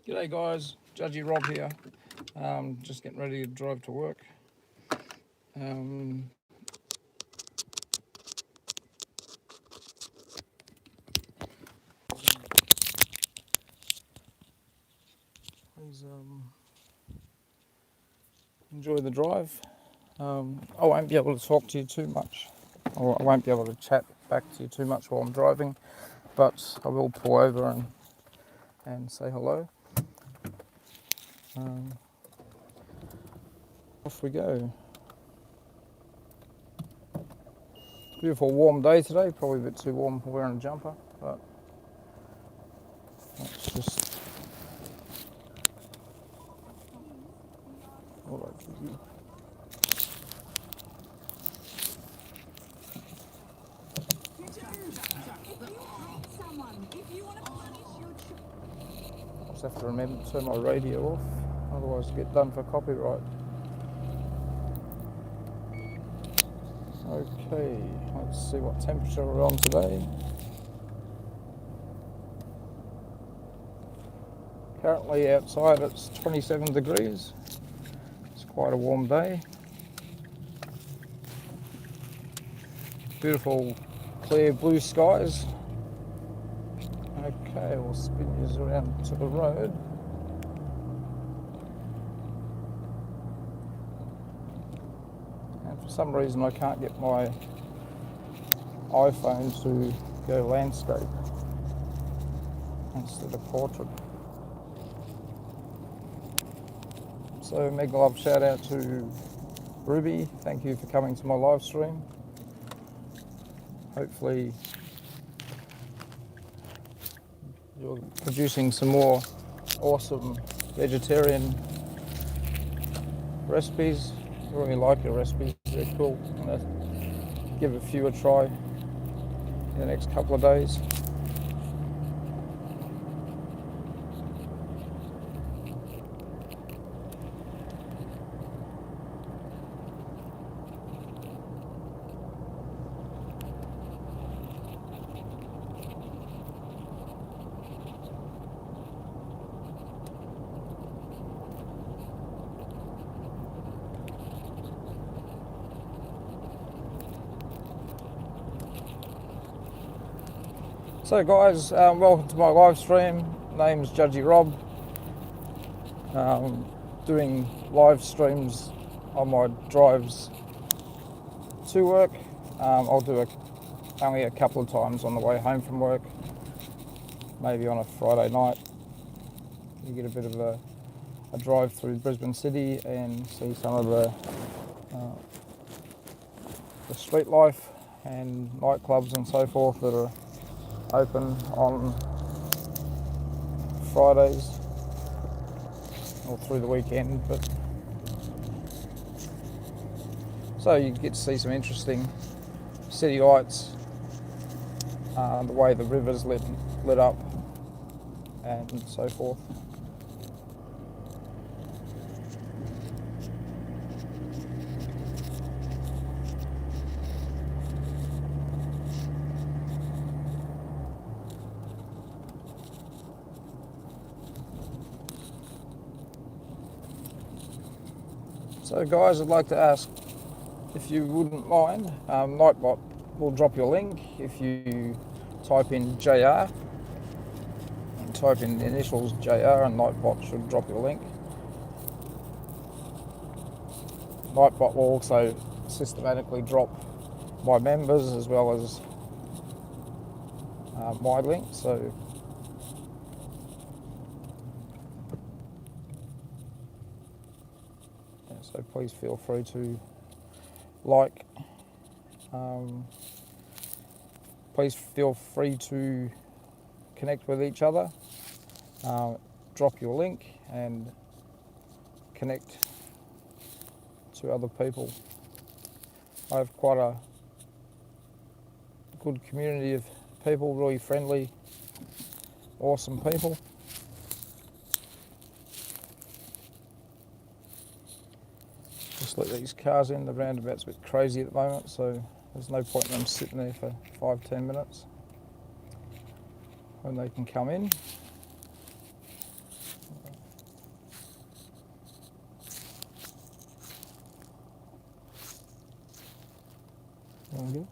G'day guys, Judgy Rob here. Just getting ready to drive to work. Please enjoy the drive. I won't be able to talk to you too much, or I won't be able to chat back to you too much while I'm driving, but I will pull over and say hello. Off we go. Beautiful warm day today, probably a bit too warm for wearing a jumper, but that's just all right. I just have to remember to turn my radio off, otherwise I get done for copyright. Okay, let's see what temperature we're on today. Currently outside it's 27 degrees. It's quite a warm day. Beautiful clear blue skies. Okay, we'll spin you around to the road. And for some reason I can't get my iPhone to go landscape instead of portrait. So mega love shout out to Ruby, thank you for coming to my live stream. Hopefully you're producing some more awesome vegetarian recipes. I really like your recipes, they're cool. I'm going to give a few a try in the next couple of days. So guys, welcome to my live stream. Name's Judgy Rob. Doing live streams on my drives to work. I'll do only a couple of times on the way home from work. Maybe on a Friday night. You get a bit of a drive through Brisbane city and see some of the street life and nightclubs and so forth that are open on Fridays or through the weekend. But so you get to see some interesting city lights, the way the river's lit up and so forth. So guys, I'd like to ask if you wouldn't mind, Nightbot will drop your link if you type in JR, and type in the initials JR and Nightbot should drop your link. Nightbot will also systematically drop my members as well as my link, so please feel free to like. Please feel free to connect with each other. Drop your link and connect to other people. I have quite a good community of people, really friendly, awesome people. Just let these cars in, the roundabout's a bit crazy at the moment, so there's no point in them sitting there for 5-10 minutes when they can come in. There we go.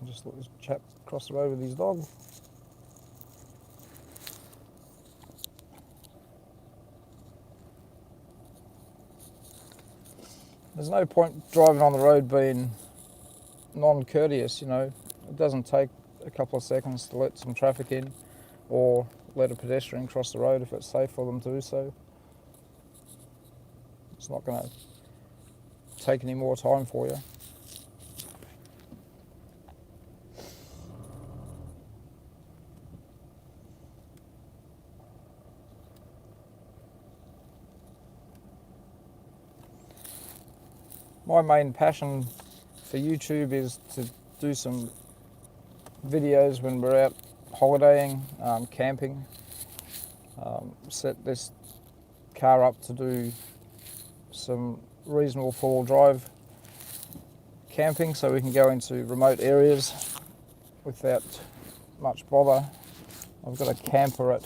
I'll just let this chap cross the road with his dog. There's no point driving on the road being non-courteous, you know. It doesn't take a couple of seconds to let some traffic in or let a pedestrian cross the road if it's safe for them to do so. It's not going to take any more time for you. My main passion for YouTube is to do some videos when we're out holidaying, camping. Set this car up to do some reasonable four-wheel drive camping so we can go into remote areas without much bother. I've got a camper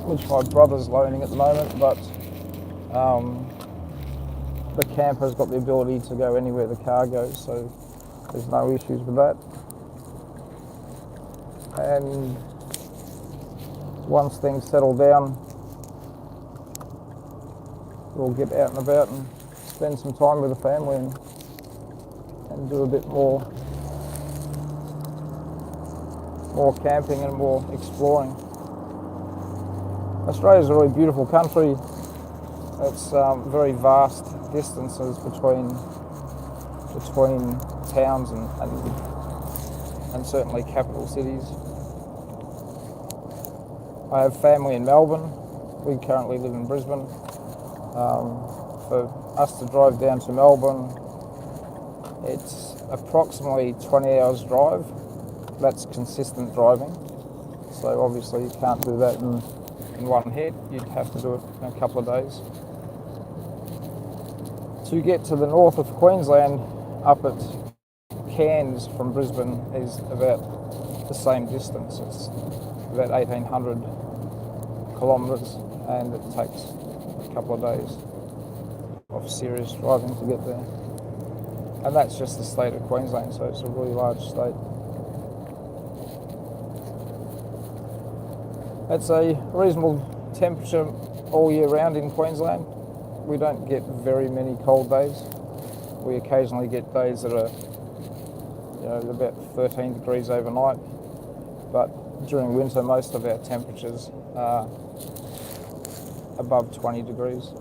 which my brother's loaning at the moment, but the camper's got the ability to go anywhere the car goes, so there's no issues with that. And once things settle down, we'll get out and about and spend some time with the family and do a bit more camping and more exploring. Australia's a really beautiful country. It's very vast distances between towns and certainly capital cities. I have family in Melbourne. We currently live in Brisbane. For us to drive down to Melbourne, it's approximately 20 hours drive. That's consistent driving. So obviously you can't do that in one hit. You'd have to do it in a couple of days. To get to the north of Queensland, up at Cairns from Brisbane, is about the same distance. It's about 1,800 kilometres, and it takes a couple of days of serious driving to get there. And that's just the state of Queensland, so it's a really large state. It's a reasonable temperature all year round in Queensland. We don't get very many cold days. We occasionally get days that are, about 13 degrees overnight. But during winter, most of our temperatures are above 20 degrees.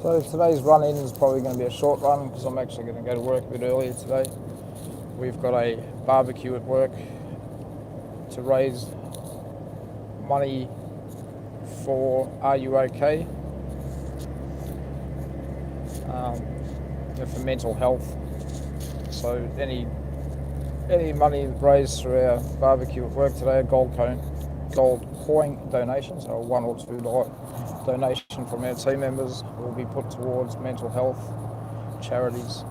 So today's run-in is probably going to be a short run because I'm actually going to go to work a bit earlier today. We've got a barbecue at work to raise money for Are You OK? For mental health. So any money raised through our barbecue at work today, a gold coin donation, so a $1 or $2 donation from our team members will be put towards mental health charities,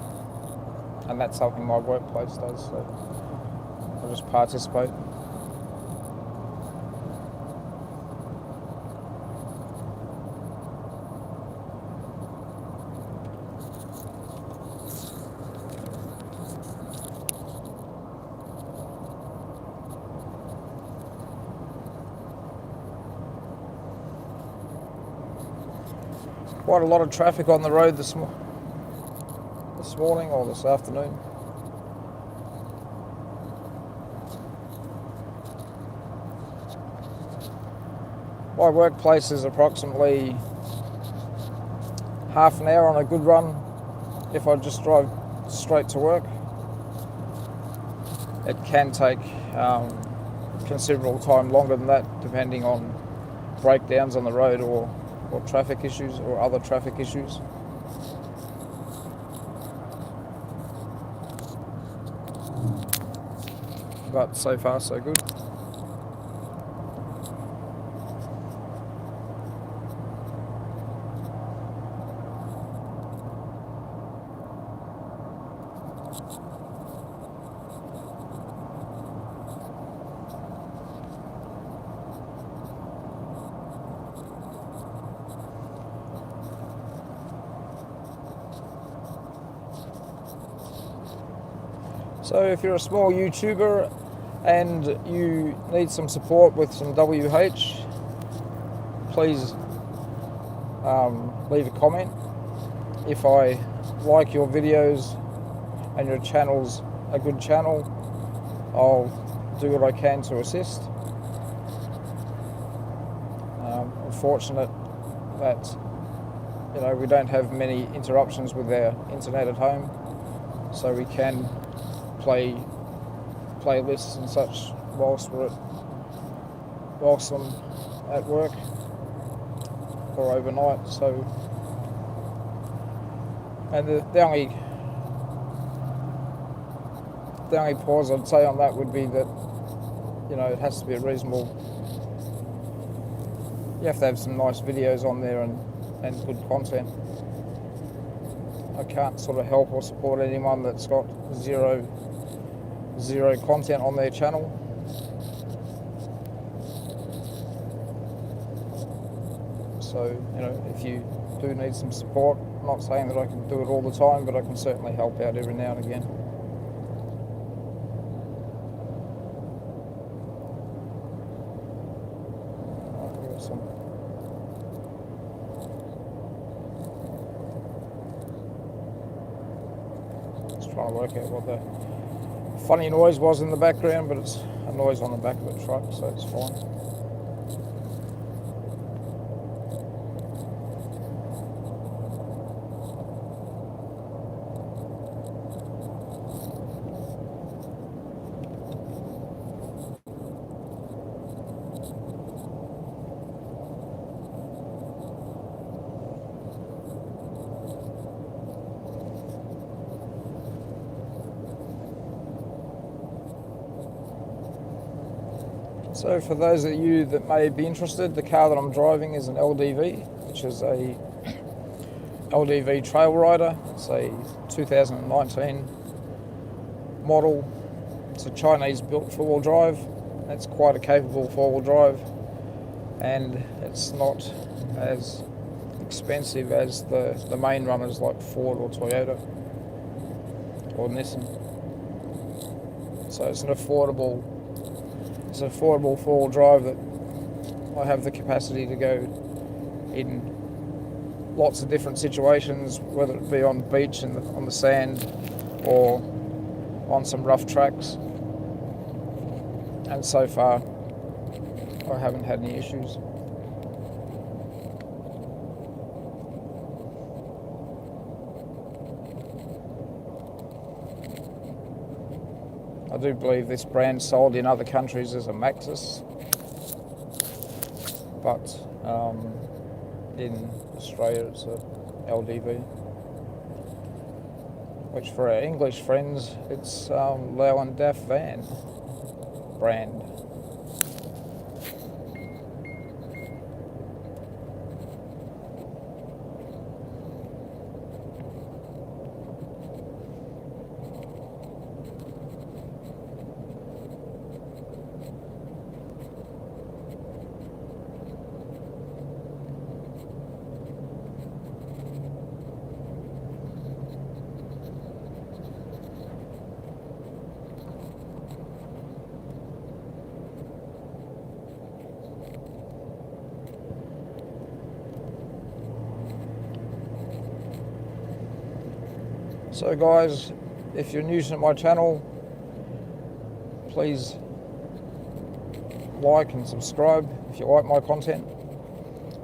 and that's something my workplace does, so I'll just participate. Quite a lot of traffic on the road this morning or this afternoon. My workplace is approximately half an hour on a good run if I just drive straight to work. It can take considerable time longer than that, depending on breakdowns on the road or traffic issues or other traffic issues. but so far so good. So if you're a small YouTuber and you need some support with some WH, please leave a comment. If I like your videos and your channel's a good channel, I'll do what I can to assist. I'm fortunate that we don't have many interruptions with our internet at home, so we can play playlists and such whilst I'm at work or overnight. So, and the only pause I'd say on that would be that it has to be a reasonable. You have to have some nice videos on there and good content. I can't sort of help or support anyone that's got zero content on their channel. So, if you do need some support, I'm not saying that I can do it all the time, but I can certainly help out every now and again. Just trying to work out what the funny noise was in the background, but it's a noise on the back of the truck, so it's fine. So for those of you that may be interested, the car that I'm driving is an LDV, which is a LDV Trail Rider. It's a 2019 model. It's a Chinese built four-wheel drive. It's quite a capable four-wheel drive, and it's not as expensive as the main runners like Ford or Toyota or Nissan. So it's an affordable four-wheel drive that I have the capacity to go in lots of different situations, whether it be on the beach and on the sand or on some rough tracks. And so far, I haven't had any issues. I do believe this brand sold in other countries as a Maxus, but in Australia it's a LDV, which for our English friends it's Lau and Daff van brand. So guys, if you're new to my channel, please like and subscribe if you like my content.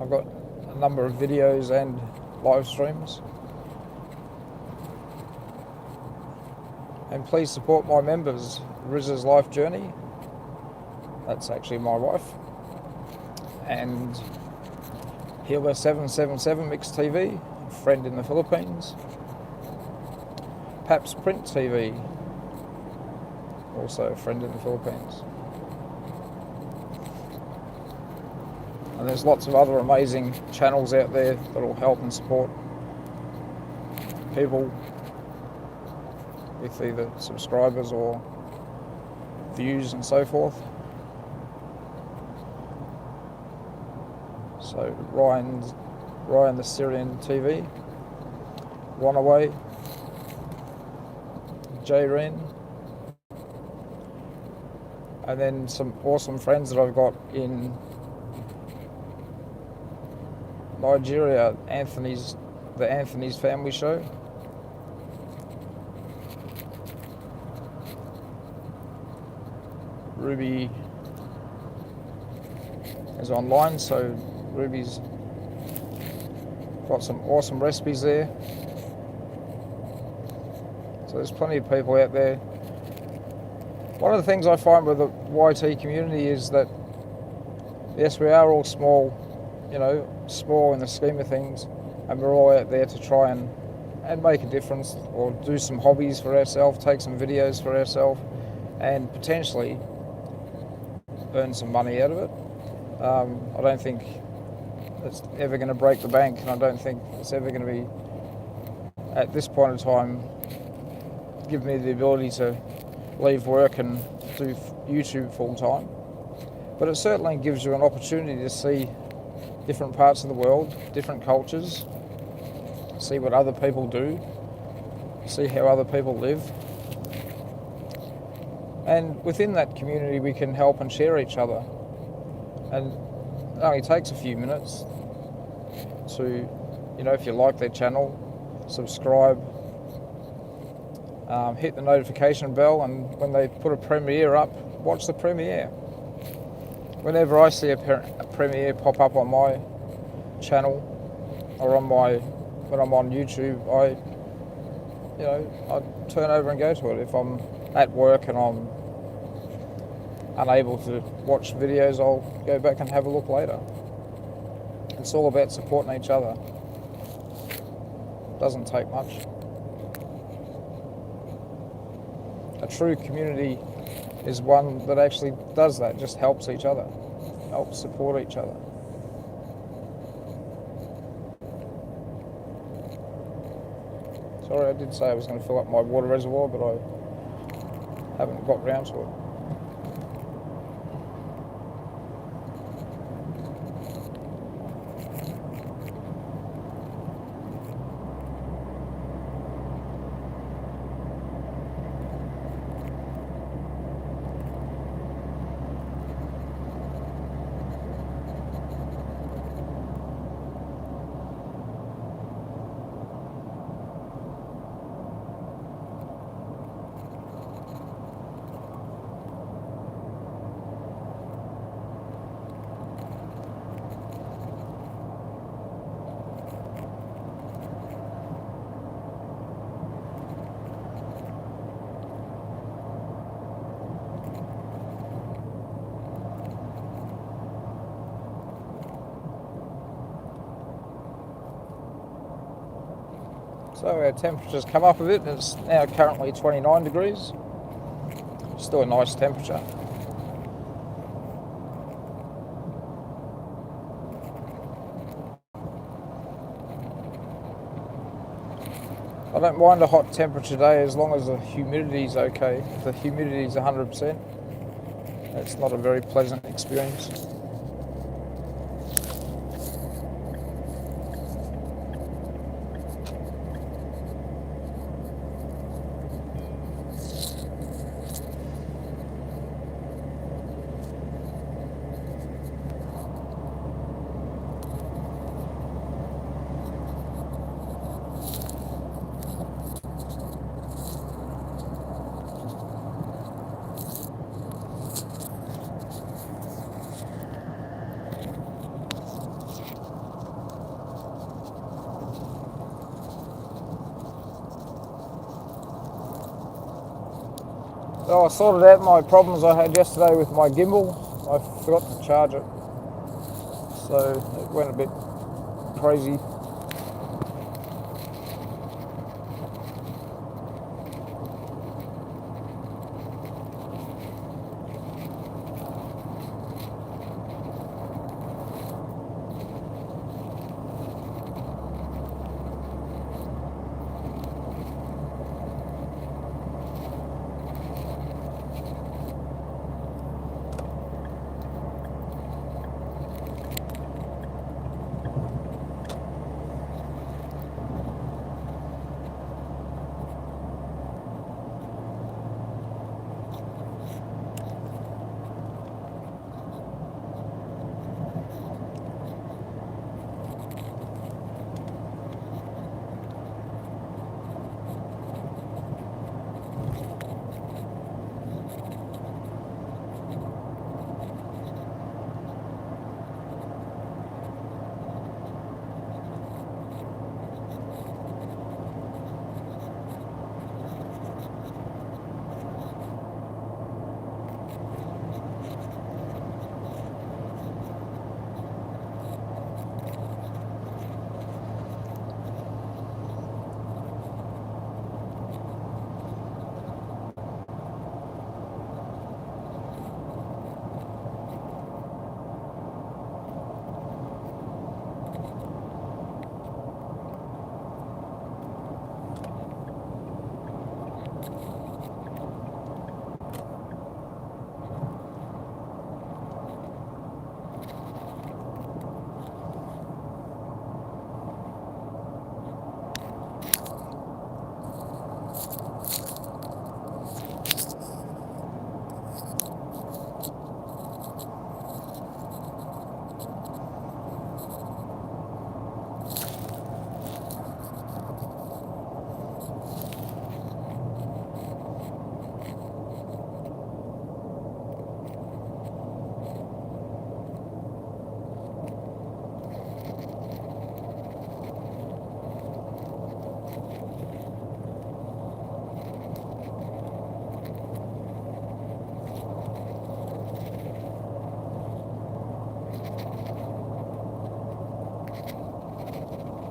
I've got a number of videos and live streams. And please support my members, Riz's Life Journey. That's actually my wife. And Healer 777 Mix TV, a friend in the Philippines. Paps Print TV, also a friend in the Philippines. And there's lots of other amazing channels out there that will help and support people with either subscribers or views and so forth. So Ryan the Syrian TV, Runaway, J-Ren, and then some awesome friends that I've got in Nigeria, the Anthony's Family Show. Ruby is online, so Ruby's got some awesome recipes there. So there's plenty of people out there. One of the things I find with the YT community is that, yes, we are all small, small in the scheme of things, and we're all out there to try and make a difference, or do some hobbies for ourselves, take some videos for ourselves, and potentially earn some money out of it. I don't think it's ever going to break the bank, and I don't think it's ever going to be, at this point in time, give me the ability to leave work and do YouTube full time. But it certainly gives you an opportunity to see different parts of the world, different cultures, see what other people do, see how other people live. And within that community we can help and share each other. And it only takes a few minutes to, if you like their channel, subscribe, hit the notification bell, and when they put a premiere up, watch the premiere. Whenever I see a premiere pop up on my channel or when I'm on YouTube, I turn over and go to it. If I'm at work and I'm unable to watch videos, I'll go back and have a look later. It's all about supporting each other. Doesn't take much. A true community is one that actually does that, just helps each other, helps support each other. Sorry, I did say I was going to fill up my water reservoir, but I haven't got round to it. So our temperature's come up a bit, and it's now currently 29 degrees. Still a nice temperature. I don't mind a hot temperature day as long as the humidity's okay. If the humidity's 100%, it's not a very pleasant experience. So I sorted out my problems I had yesterday with my gimbal. I forgot to charge it, so it went a bit crazy.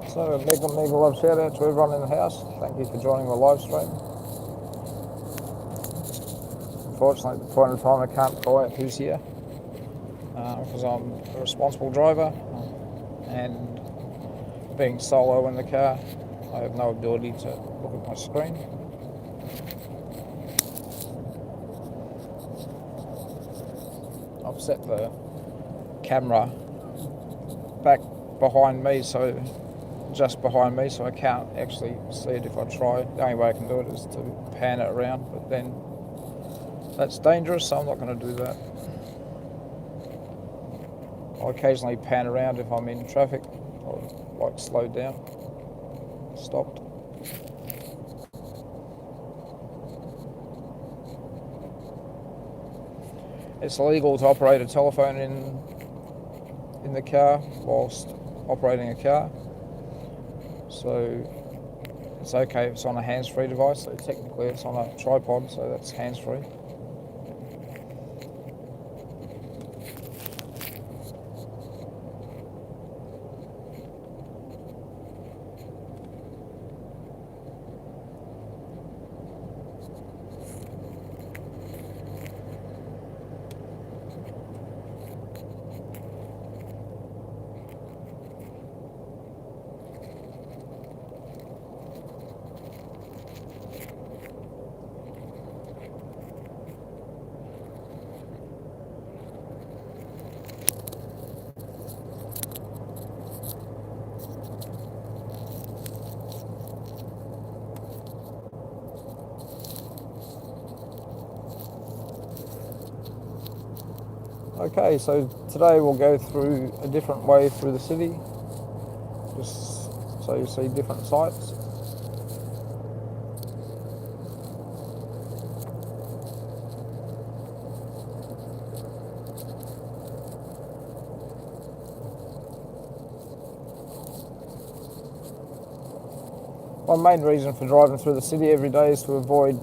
So a mega love shout out to everyone in the house. Thank you for joining the live stream. Unfortunately, at the point of time I can't call out who's here because I'm a responsible driver and being solo in the car, I have no ability to look at my screen. I've set the camera back behind me, just behind me, so I can't actually see it if I try. The only way I can do it is to pan it around, but then that's dangerous, so I'm not going to do that. I'll occasionally pan around if I'm in traffic or like slowed down, stopped. It's illegal to operate a telephone in the car whilst operating a car, so it's okay if it's on a hands-free device. So technically it's on a tripod, so that's hands-free. Okay, so today we'll go through a different way through the city, just so you see different sights. My main reason for driving through the city every day is to avoid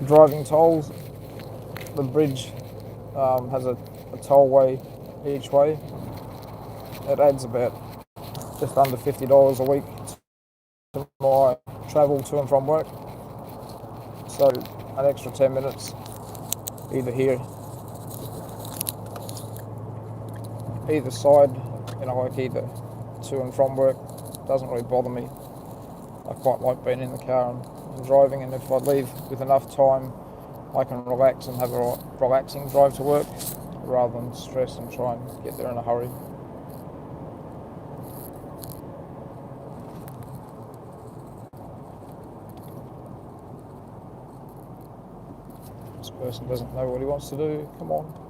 driving tolls. The bridge has a tollway each way. It adds about just under $50 a week to my travel to and from work. So an extra 10 minutes either either side, like either to and from work, doesn't really bother me. I quite like being in the car and driving, and if I leave with enough time I can relax and have a relaxing drive to work rather than stress and try and get there in a hurry. This person doesn't know what he wants to do. Come on.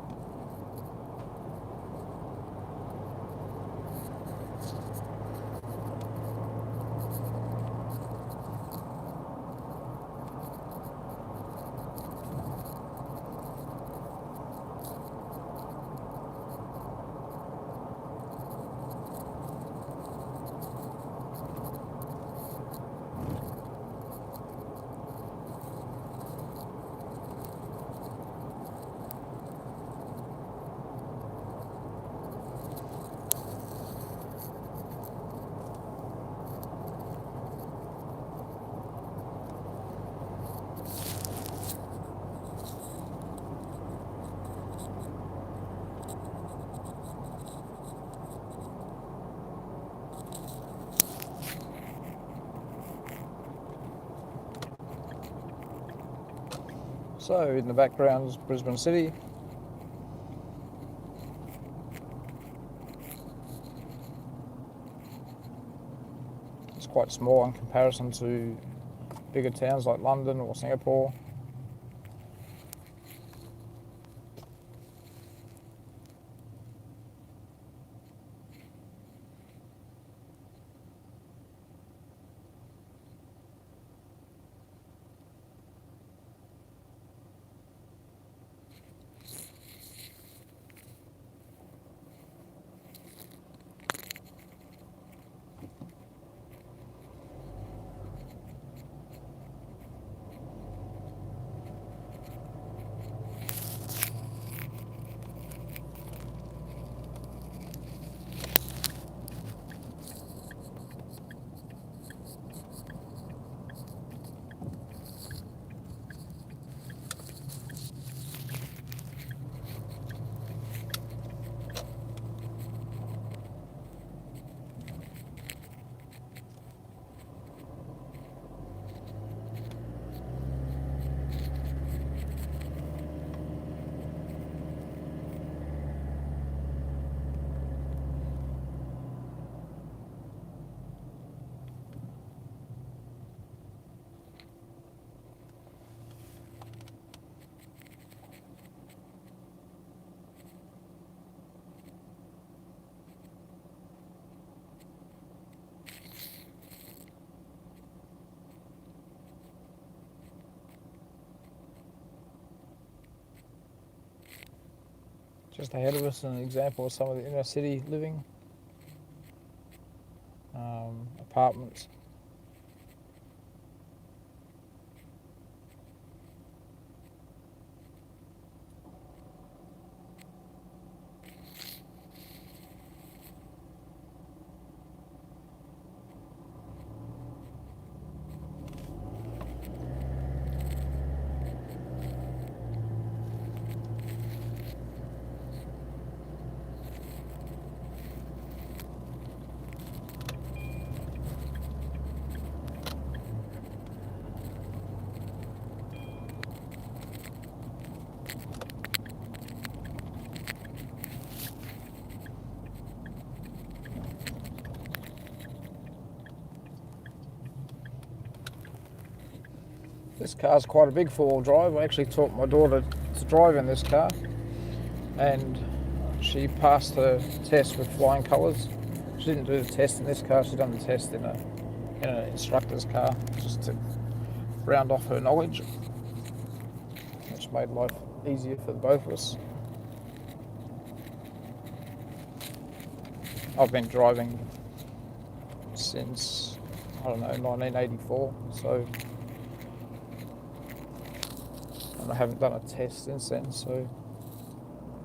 So in the background is Brisbane City. It's quite small in comparison to bigger towns like London or Singapore. Just ahead of us, an example of some of the inner city living, apartments. This car's quite a big four-wheel drive. I actually taught my daughter to drive in this car, and she passed her test with flying colours. She didn't do the test in this car, she done the test in an instructor's car, just to round off her knowledge, which made life easier for both of us. I've been driving since, I don't know, 1984, so, and I haven't done a test since then, so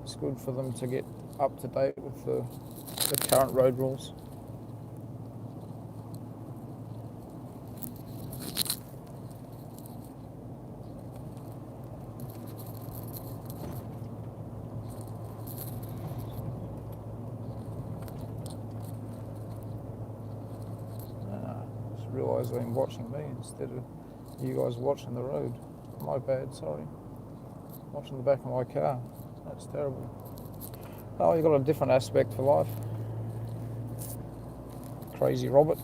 it's good for them to get up to date with the current road rules. Just realised they've been watching me instead of you guys watching the road. My bad, sorry. Watching the back of my car. That's terrible. Oh, you've got a different aspect for life. Crazy Robert.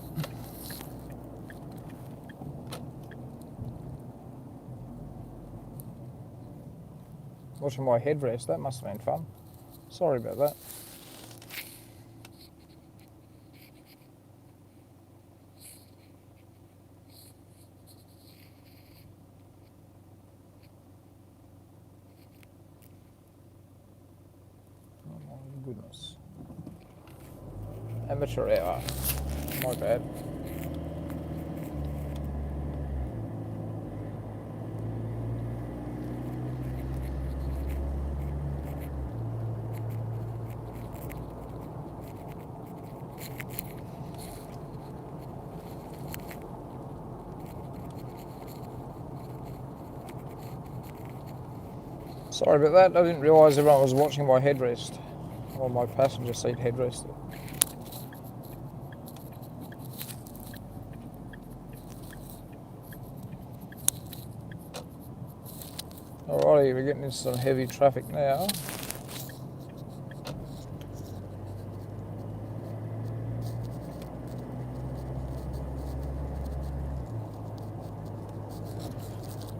Watching my headrest, that must have been fun. Sorry about that. Oh my goodness. Amateur hour. My bad. Sorry about that, I didn't realise everyone was watching my headrest, or my passenger seat headrest. Alrighty, we're getting into some heavy traffic now.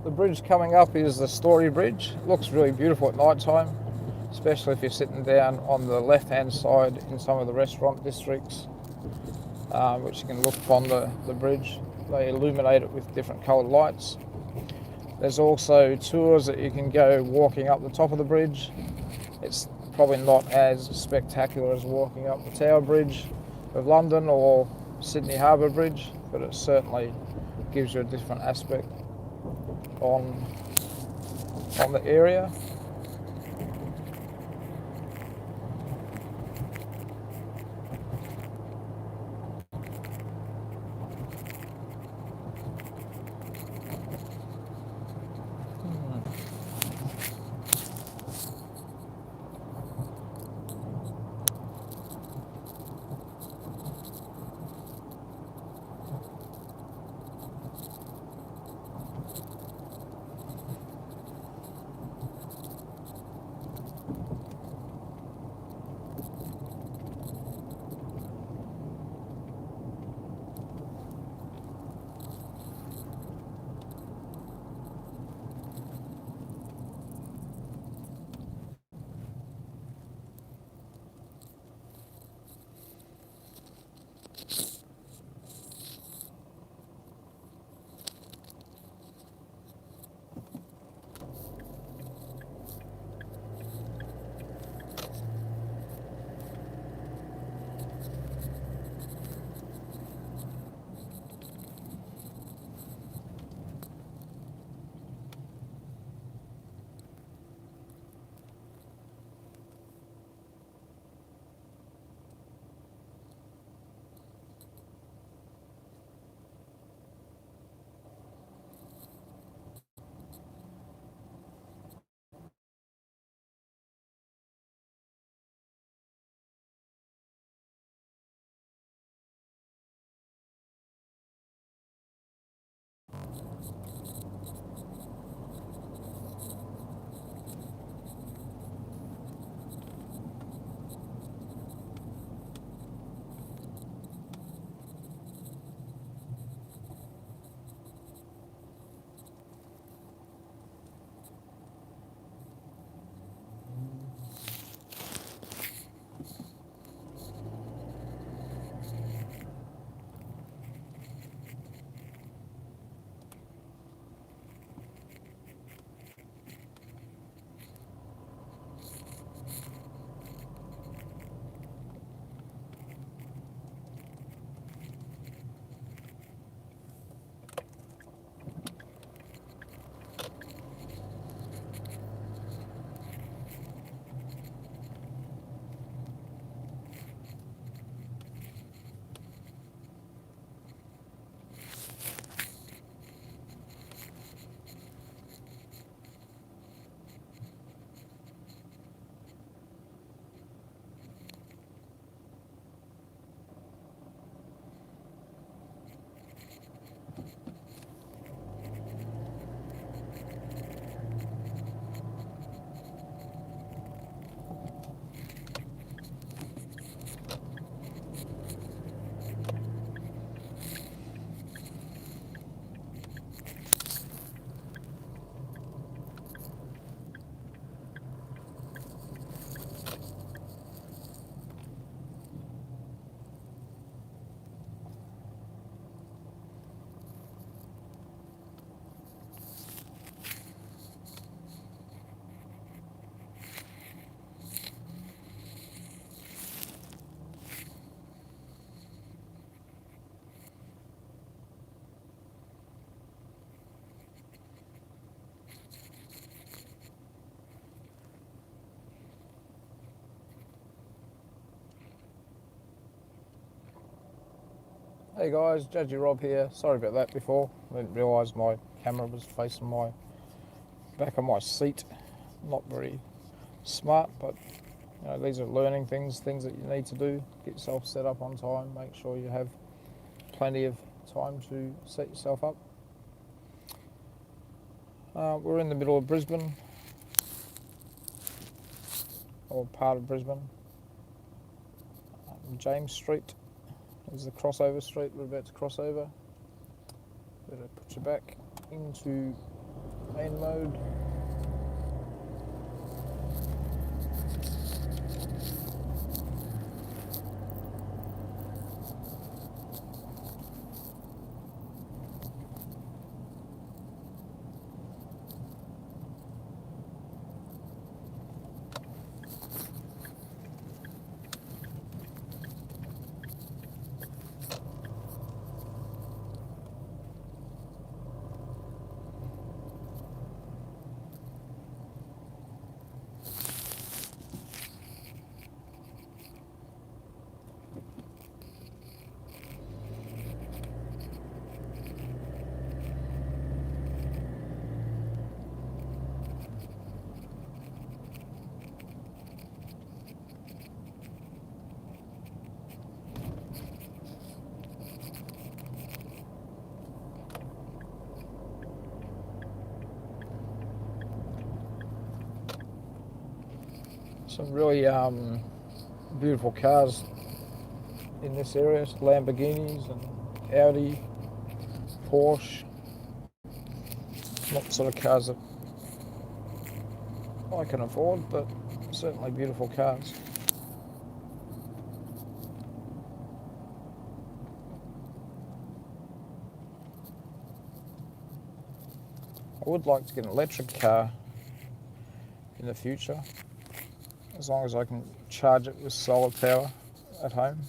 The bridge coming up is the Story Bridge. It looks really beautiful at night time, especially if you're sitting down on the left hand side in some of the restaurant districts, which you can look upon the bridge. They illuminate it with different coloured lights. There's also tours that you can go walking up the top of the bridge. It's probably not as spectacular as walking up the Tower Bridge of London or Sydney Harbour Bridge, but it certainly gives you a different aspect on the area. Hey guys, Judgy Rob here. Sorry about that before. I didn't realise my camera was facing my back of my seat. Not very smart, but you know, these are learning things that you need to do. Get yourself set up on time. Make sure you have plenty of time to set yourself up. We're in the middle of Brisbane, or part of Brisbane. James Street is the crossover street. We're about to cross over. Better put you back into main mode. Some really beautiful cars in this area. Lamborghinis and Audi, Porsche. Not the sort of cars that I can afford, but certainly beautiful cars. I would like to get an electric car in the future, as long as I can charge it with solar power at home.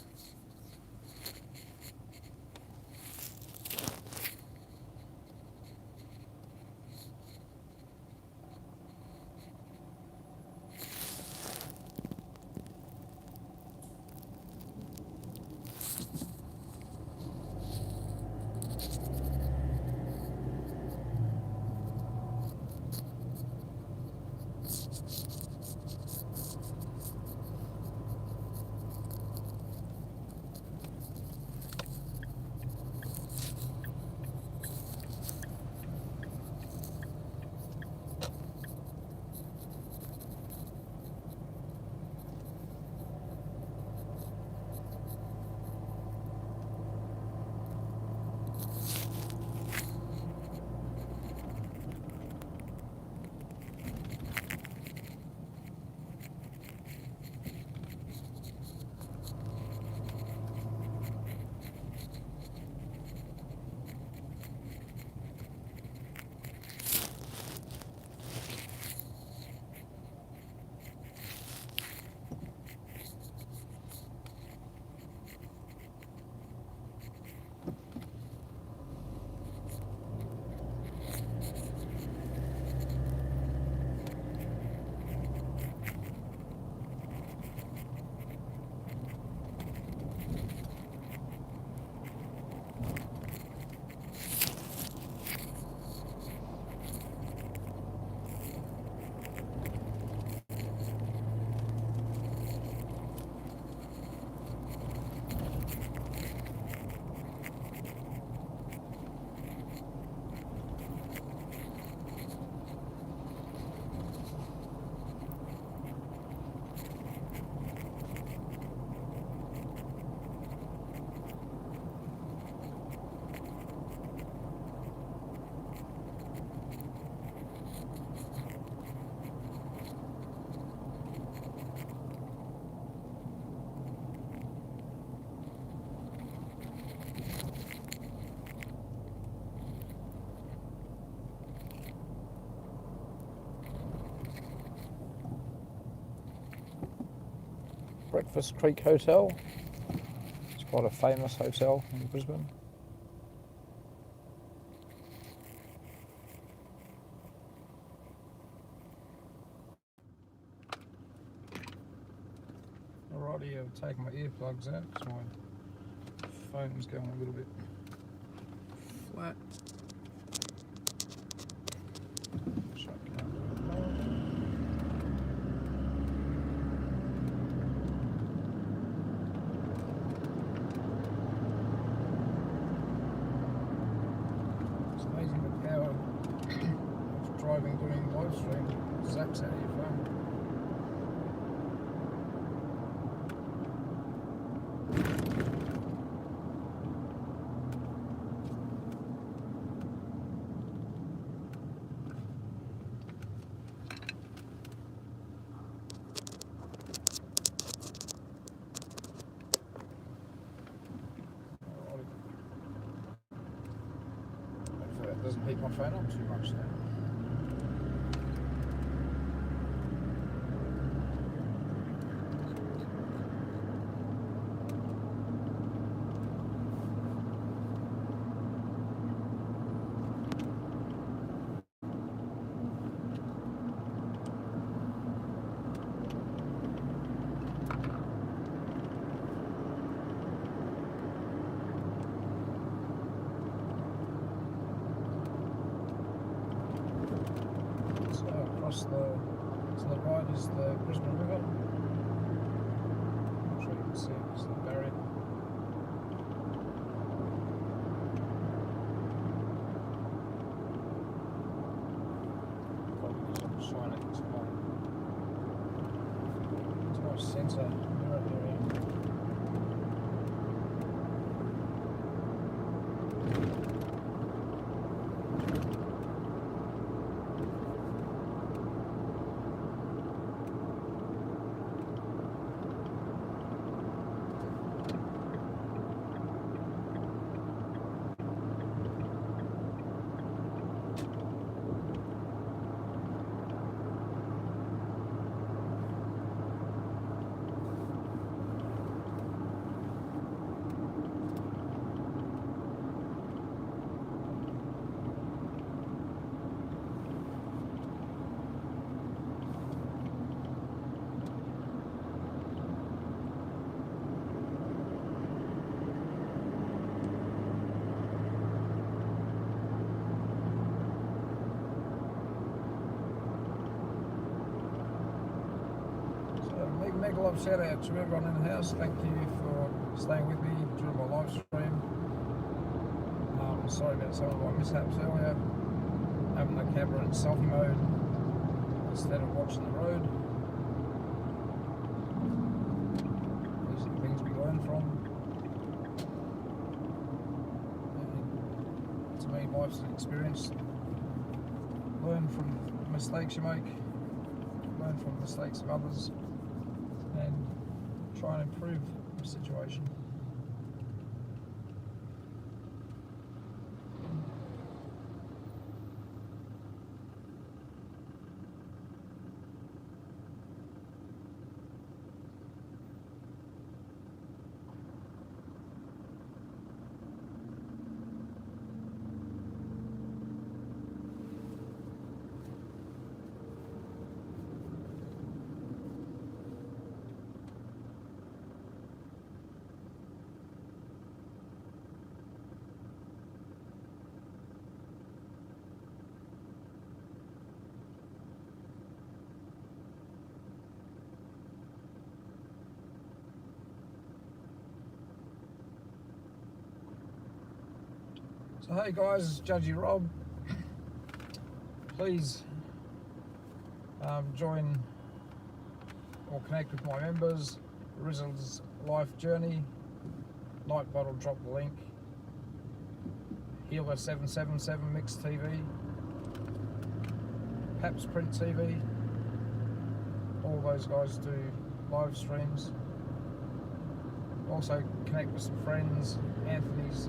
Breakfast Creek Hotel. It's quite a famous hotel in Brisbane. Alrighty, I've taken my earplugs out because my phone's going a little bit flat. So I can't do it more. It's amazing the power of driving doing live stream zaps out of your phone. Hopefully that doesn't heat my phone up too much now. Across to the right is the Brisbane River. I'm sure you can see it, it's the barrier. Probably because I'm shining into my centre mirror area. Mega love shout out to everyone in the house. Thank you for staying with me during my live stream. Sorry about some of my mishaps earlier. Having the camera in selfie mode instead of watching the road. These are the things we learn from. And to me, life's an experience. Learn from the mistakes you make. Learn from the mistakes of others. And try and improve the situation. So hey guys, it's Judgy Rob. Please join or connect with my members. Rizzle's Life Journey, Nightbot drop the link, Healer 777 Mix TV, Paps Print TV. All those guys do live streams. Also connect with some friends, Anthony's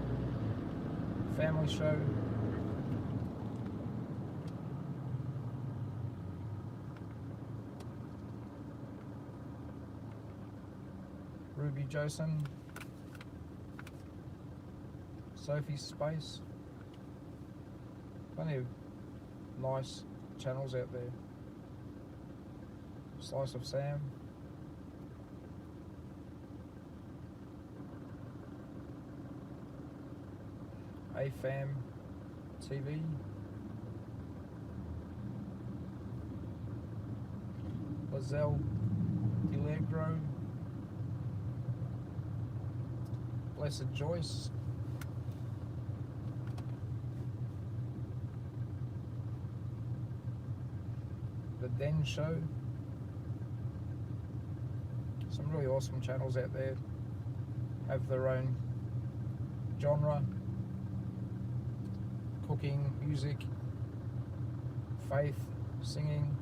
family show. Ruby Josen, Sophie's Space. Plenty of nice channels out there. Slice of Sam. AFAM TV. Lizelle Delegro. Blessed Joyce. The Den Show. Some really awesome channels out there, have their own genre, cooking, music, faith, singing.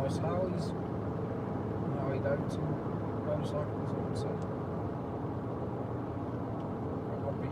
Nice Harleys, Harley Davidson motorcycles, I would say. Quite hoppy.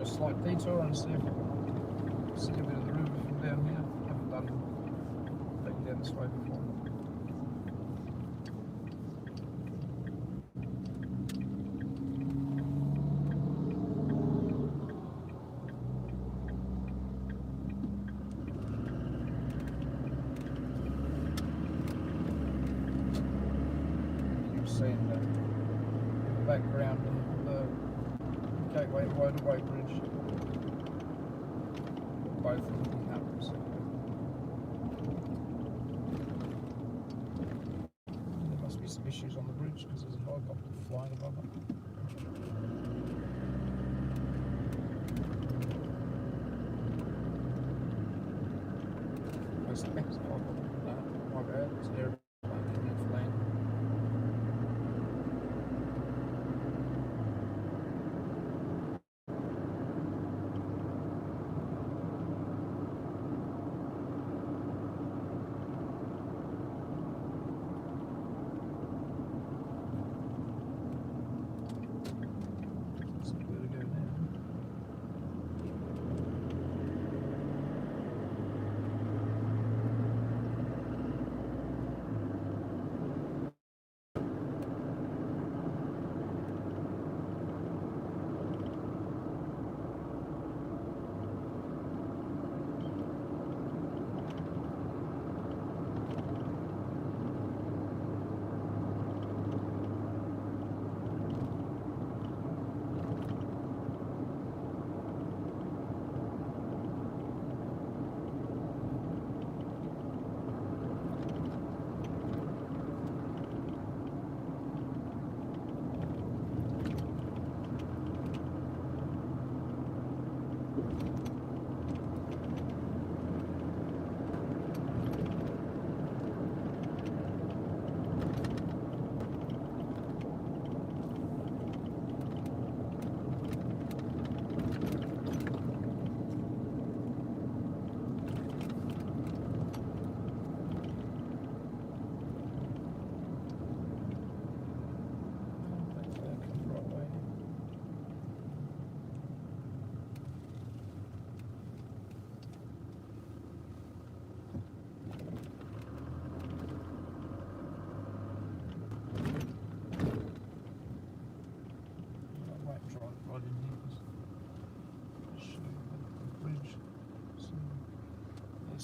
a slight detour and see a bit of the river from down here. Haven't been down this way before. You've seen the background of the Gateway Motorway Bridge. Both of them happens. There must be some issues on the bridge because there's a helicopter flying above it. I think it's a helicopter. No, my bad. It's an airplane in its lane.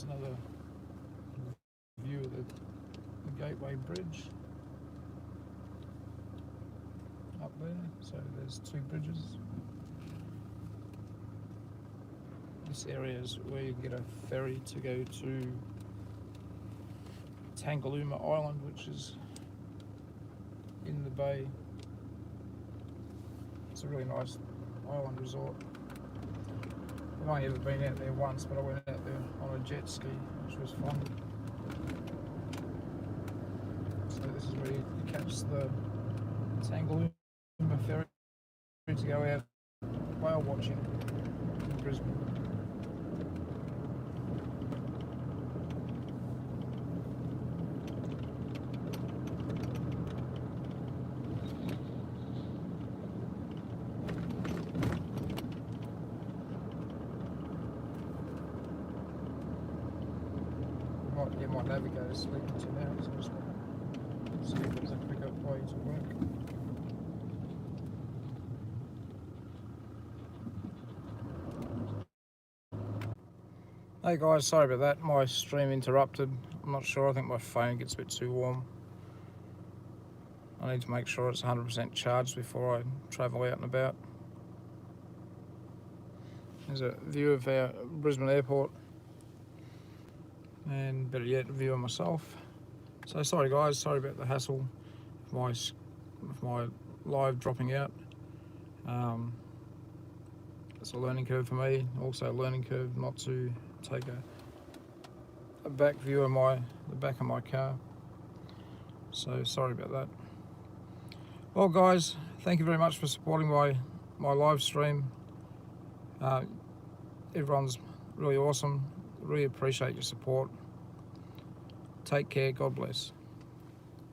Another view of the Gateway Bridge up there. So there's two bridges. This area is where you can get a ferry to go to Tangalooma Island, which is in the bay. It's a really nice island resort. I've only ever been out there once, but I went out there on a jet ski, which was fun. So this is where you catch the Tangalooma ferry to go out whale watching in Brisbane. Might get my navigator sleeping to now, so I just want to see if there's a quicker way to work. Hey guys, sorry about that, my stream interrupted. I'm not sure, I think my phone gets a bit too warm. I need to make sure it's 100% charged before I travel out and about. There's a view of our Brisbane airport. And better yet, a view of myself. So sorry guys, sorry about the hassle with my live dropping out. It's a learning curve for me, also a learning curve not to take a back view of the back of my car. So sorry about that. Well guys, thank you very much for supporting my live stream. Everyone's really awesome. Really appreciate your support. Take care. God bless.